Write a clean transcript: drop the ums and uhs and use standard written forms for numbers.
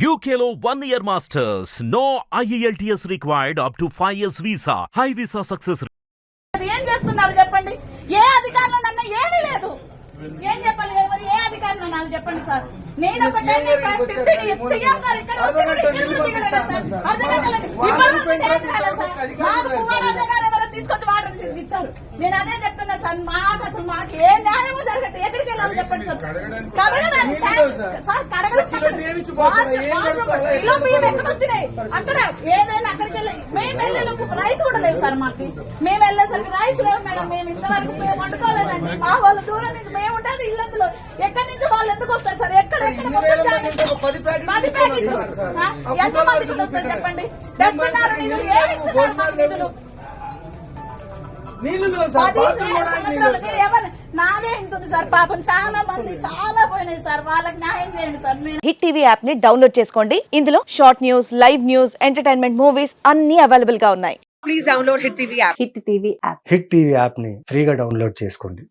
UKLO 1 year masters. No IELTS required up to 5 years visa. High visa success. ఏం చేస్తున్నారు చెప్పండి. ఏ అధికారులు నన్న ఏమీ లేదు. ఏం చెప్పాలి ఎవరు ఏ అధికారులు నాకు చెప్పండి సార్. నేను ఒకటే సీఎం గారు ఇక్కడ తీసుకొచ్చి వాటర్ ఇచ్చారు. నేను అదే చెప్తున్నా సార్, మాకు అసలు మాకు ఏ న్యాయమో జరగట్లేదు. ఎక్కడికి వెళ్ళాలి చెప్పండి సార్. కడగడానికి సార్ మేము ఎక్కడ వచ్చినాయి అక్కడ ఏదైనా అక్కడికి వెళ్ళి మేము వెళ్ళేందుకు రైస్ కూడా లేదు సార్. మాకు మేము వెళ్ళేసరికి రైస్ లేవు మేడం. మేము ఇంతవరకు మేము వండుకోలేదండి. మా వాళ్ళు దూరం నుంచి మేము ఉండేది ఇల్లందులో. ఎక్కడి నుంచి వాళ్ళు ఎందుకు వస్తారు సార్? ఎక్కడ ఎంత మందికి వస్తారు చెప్పండి. తెస్తున్నారు నిధులు, ఏమి ఇస్తున్నారు మాకు నిధులు? నాదే ఇంటుంది సార్. పాపం చాలా మంది చాలా పోయినాయి సార్. వాళ్ళకి న్యాయం చేయండి సార్. హిట్ టీవీ యాప్ ని డౌన్లోడ్ చేసుకోండి. ఇందులో short news, live news, entertainment movies అన్ని అవైలబుల్ గా ఉన్నాయి. Please download Hit TV app. Hit TV app. Hit TV app ని ఫ్రీగా డౌన్లోడ్ చేసుకోండి.